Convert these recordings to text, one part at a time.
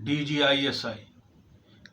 DG ISI,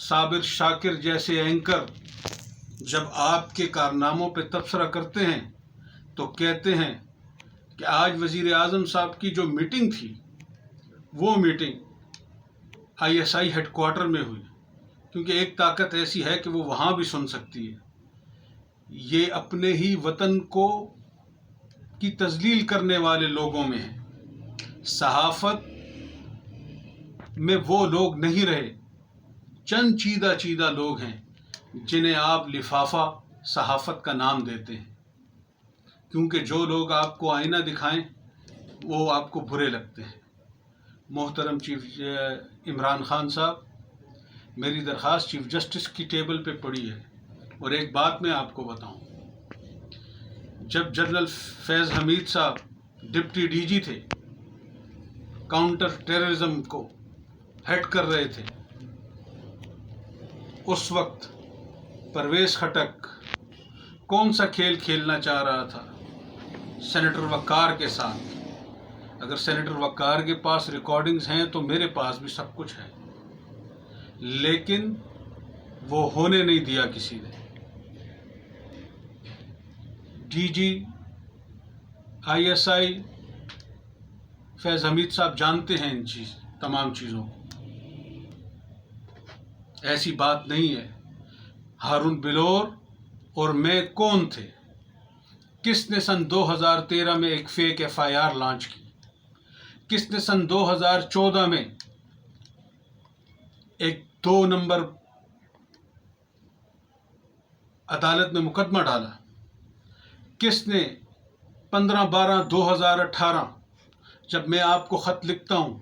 صابر شاکر جیسے anchor جب آپ کے کارناموں پہ تبصرہ کرتے ہیں تو کہتے ہیں کہ آج وزیر اعظم صاحب کی جو میٹنگ تھی وہ میٹنگ ISI ہیڈ کوارٹر میں ہوئی، کیونکہ ایک طاقت ایسی ہے کہ وہ وہاں بھی سن سکتی ہے۔ یہ اپنے ہی وطن کو کی تذلیل کرنے والے لوگوں میں ہیں۔ صحافت میں وہ لوگ نہیں رہے، چند چیدہ لوگ ہیں جنہیں آپ لفافہ صحافت کا نام دیتے ہیں، کیونکہ جو لوگ آپ کو آئینہ دکھائیں وہ آپ کو برے لگتے ہیں۔ محترم چیف عمران خان صاحب، میری درخواست چیف جسٹس کی ٹیبل پہ پڑی ہے، اور ایک بات میں آپ کو بتاؤں، جب جنرل فیض حمید صاحب ڈپٹی DG تھے، کاؤنٹر ٹیررزم کو ہیڈ کر رہے تھے، اس وقت پرویز خٹک کون سا کھیل کھیلنا چاہ رہا تھا؟ سینیٹر وقار کے ساتھ۔ اگر سینیٹر وقار کے پاس ریکارڈنگز ہیں تو میرے پاس بھی سب کچھ ہے، لیکن وہ ہونے نہیں دیا کسی نے۔ DG ISI فیض حمید صاحب جانتے ہیں ان تمام چیزوں کو۔ ایسی بات نہیں ہے۔ ہارون بلور اور میں کون تھے؟ کس نے سن 2013 میں ایک فیک FIR لانچ کی؟ کس نے سن 2014 میں ایک 2 نمبر عدالت میں مقدمہ ڈالا؟ کس نے 15/12/2018 جب میں آپ کو خط لکھتا ہوں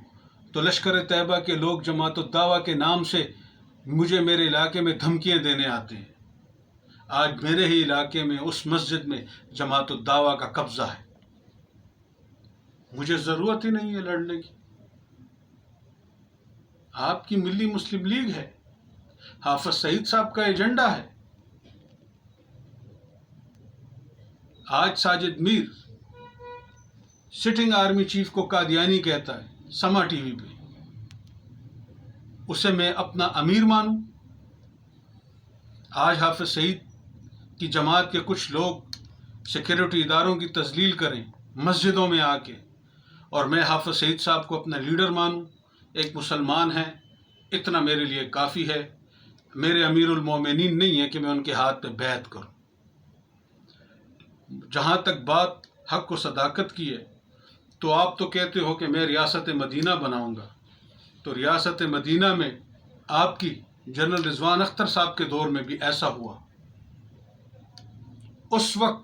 تو لشکر طیبہ کے لوگ جماعت الدعوہ کے نام سے مجھے میرے علاقے میں دھمکیاں دینے آتے ہیں؟ آج میرے ہی علاقے میں اس مسجد میں جماعت الدعوہ کا قبضہ ہے، مجھے ضرورت ہی نہیں ہے لڑنے کی۔ آپ کی ملی مسلم لیگ ہے، حافظ سعید صاحب کا ایجنڈا ہے۔ آج ساجد میر سٹنگ آرمی چیف کو قادیانی کہتا ہے سما ٹی وی پہ، اسے میں اپنا امیر مانوں؟ آج حافظ سعید کی جماعت کے کچھ لوگ سیکیورٹی اداروں کی تذلیل کریں مسجدوں میں آ کے، اور میں حافظ سعید صاحب کو اپنا لیڈر مانوں؟ ایک مسلمان ہیں، اتنا میرے لیے کافی ہے۔ میرے امیر المومنین نہیں ہے کہ میں ان کے ہاتھ پہ بیعت کروں۔ جہاں تک بات حق و صداقت کی ہے تو آپ تو کہتے ہو کہ میں ریاست مدینہ بناؤں گا، تو ریاست مدینہ میں آپ کی جنرل رضوان اختر صاحب کے دور میں بھی ایسا ہوا۔ اس وقت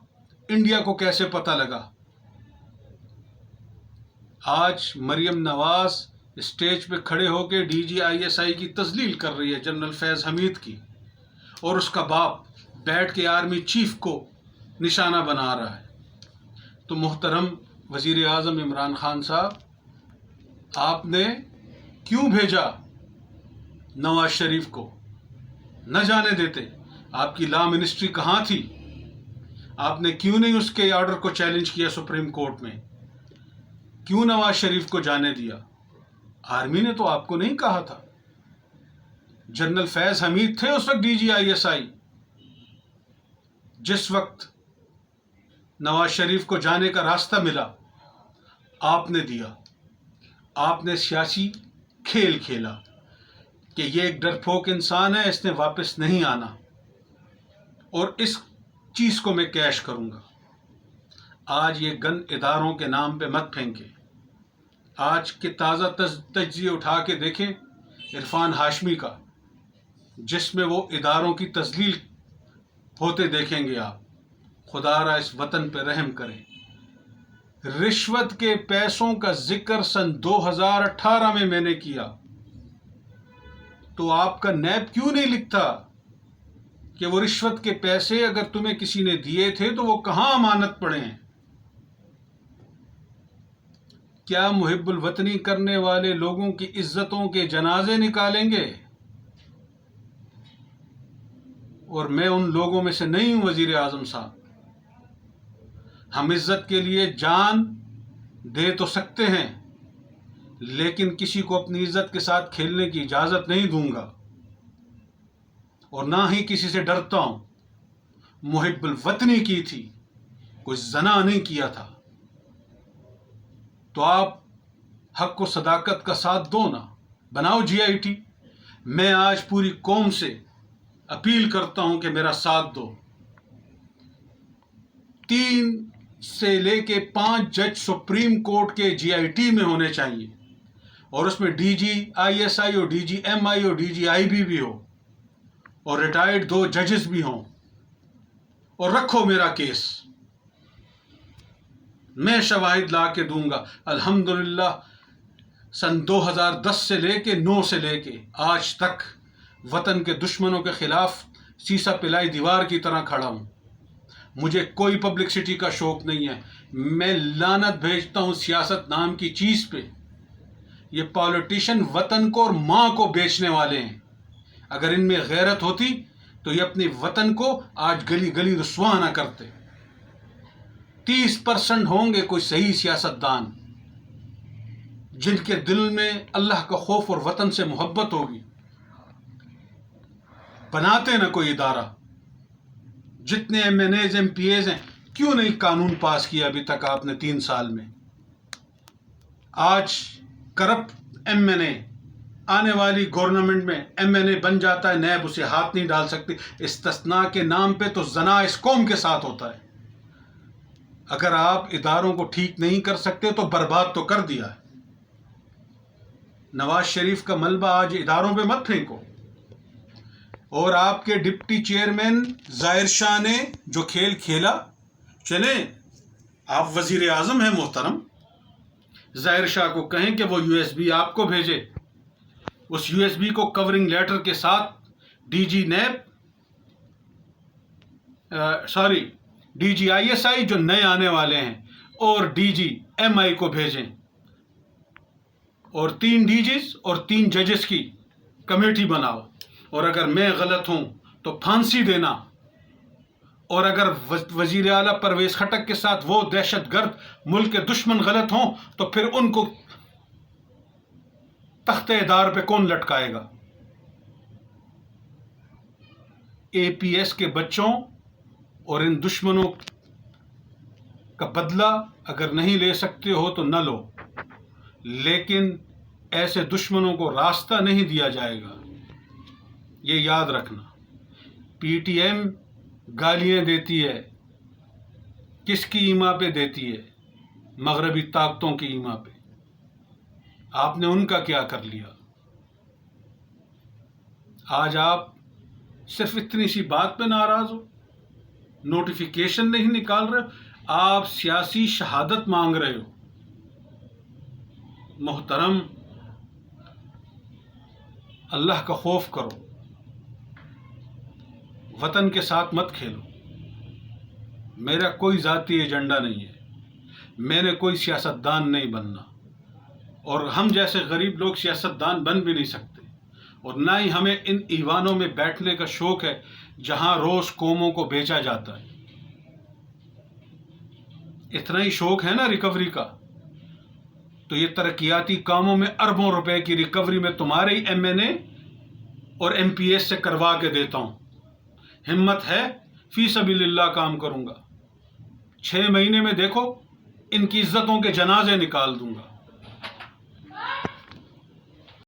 انڈیا کو کیسے پتہ لگا؟ آج مریم نواز اسٹیج پہ کھڑے ہو کے DG ISI کی تذلیل کر رہی ہے جنرل فیض حمید کی، اور اس کا باپ بیٹھ کے آرمی چیف کو نشانہ بنا رہا ہے۔ تو محترم وزیر اعظم عمران خان صاحب، آپ نے کیوں بھیجا نواز شریف کو؟ نہ جانے دیتے؟ آپ کی لا منسٹری کہاں تھی؟ آپ نے کیوں نہیں اس کے آرڈر کو چیلنج کیا سپریم کورٹ میں؟ کیوں نواز شریف کو جانے دیا؟ آرمی نے تو آپ کو نہیں کہا تھا۔ جنرل فیض حمید تھے اس وقت DG ISI، جس وقت نواز شریف کو جانے کا راستہ ملا آپ نے دیا۔ آپ نے سیاسی کھیل کھیلا کہ یہ ایک ڈرپوک انسان ہے، اس نے واپس نہیں آنا، اور اس چیز کو میں کیش کروں گا۔ آج یہ گن اداروں کے نام پہ مت پھینکیں۔ آج کے تازہ تجزیے اٹھا کے دیکھیں عرفان ہاشمی کا، جس میں وہ اداروں کی تذلیل ہوتے دیکھیں گے آپ۔ خدا را اس وطن پہ رحم کریں۔ رشوت کے پیسوں کا ذکر سن 2018 میں نے کیا، تو آپ کا نیب کیوں نہیں لکھتا کہ وہ رشوت کے پیسے اگر تمہیں کسی نے دیے تھے تو وہ کہاں امانت پڑے ہیں؟ کیا محب الوطنی کرنے والے لوگوں کی عزتوں کے جنازے نکالیں گے؟ اور میں ان لوگوں میں سے نہیں ہوں وزیر اعظم صاحب۔ ہم عزت کے لیے جان دے تو سکتے ہیں، لیکن کسی کو اپنی عزت کے ساتھ کھیلنے کی اجازت نہیں دوں گا۔ اور نہ ہی کسی سے ڈرتا ہوں. محب الوطنی کی تھی, کوئی زنا نہیں کیا تھا. تو آپ حق و صداقت کا ساتھ دو نا, بناؤ جی آئی ٹی. میں آج پوری قوم سے اپیل کرتا ہوں کہ میرا ساتھ دو. 3 سے لے کے 5 جج سپریم کورٹ کے جی آئی ٹی میں ہونے چاہیے, اور اس میں ڈی جی آئی ایس آئی اور ڈی جی ایم آئی اور ڈی جی آئی بی بھی ہو, اور ریٹائرڈ 2 ججز بھی ہوں, اور رکھو میرا کیس. میں شواہد لا کے دوں گا. الحمدللہ سن 2010 سے لے کے 9 سے لے کے آج تک وطن کے دشمنوں کے خلاف سیسا پلائی دیوار کی طرح کھڑا ہوں. مجھے کوئی پبلکسٹی کا شوق نہیں ہے. میں لعنت بھیجتا ہوں سیاست نام کی چیز پہ. یہ پالیٹیشین وطن کو اور ماں کو بیچنے والے ہیں. اگر ان میں غیرت ہوتی تو یہ اپنے وطن کو آج گلی گلی رسوا نہ کرتے. 30% ہوں گے کوئی صحیح سیاست دان جن کے دل میں اللہ کا خوف اور وطن سے محبت ہوگی. بناتے نہ کوئی ادارہ. جتنے M N As M P As ہیں, کیوں نہیں قانون پاس کیا ابھی تک آپ نے 3 سال میں؟ آج کرپٹ ایم این اے آنے والی گورنمنٹ میں ایم این اے بن جاتا ہے, نیب اسے ہاتھ نہیں ڈال سکتی. استثناء کے نام پہ تو زنا اس قوم کے ساتھ ہوتا ہے. اگر آپ اداروں کو ٹھیک نہیں کر سکتے تو برباد تو کر دیا ہے. نواز شریف کا ملبہ آج اداروں پہ مت پھینکو. اور آپ کے ڈپٹی چیئرمین ظاہر شاہ نے جو کھیل کھیلا, چلیں آپ وزیر اعظم ہیں محترم, ظاہر شاہ کو کہیں کہ وہ یو ایس بی آپ کو بھیجے. اس یو ایس بی کو کورنگ لیٹر کے ساتھ D G NAB D G I S I جو نئے آنے والے ہیں اور ڈی جی ایم آئی کو بھیجیں, اور 3 ڈی جیز اور 3 ججز کی کمیٹی بناؤ. اور اگر میں غلط ہوں تو پھانسی دینا, اور اگر وزیر اعلیٰ پرویز خٹک کے ساتھ وہ دہشت گرد ملک کے دشمن غلط ہوں تو پھر ان کو تختے دار پہ کون لٹکائے گا؟ اے پی ایس کے بچوں اور ان دشمنوں کا بدلہ اگر نہیں لے سکتے ہو تو نہ لو, لیکن ایسے دشمنوں کو راستہ نہیں دیا جائے گا. یہ یاد رکھنا. پی ٹی ایم گالیاں دیتی ہے, کس کی ایما پہ دیتی ہے؟ مغربی طاقتوں کی ایما پہ. آپ نے ان کا کیا کر لیا؟ آج آپ صرف اتنی سی بات پہ ناراض ہو, نوٹیفیکیشن نہیں نکال رہے, آپ سیاسی شہادت مانگ رہے ہو. محترم, اللہ کا خوف کرو, وطن کے ساتھ مت کھیلو. میرا کوئی ذاتی ایجنڈا نہیں ہے, میں نے کوئی سیاست دان نہیں بننا, اور ہم جیسے غریب لوگ سیاست دان بن بھی نہیں سکتے, اور نہ ہی ہمیں ان ایوانوں میں بیٹھنے کا شوق ہے جہاں روز قوموں کو بیچا جاتا ہے. اتنا ہی شوق ہے نا ریکوری کا, تو یہ ترقیاتی کاموں میں اربوں روپے کی ریکوری میں تمہارے ہی ایم این اے اور ایم پی ایس سے کروا کے دیتا ہوں. ہمت ہے فی سبیل اللہ کام کروں گا. 6 مہینے میں دیکھو ان کی عزتوں کے جنازے نکال دوں گا.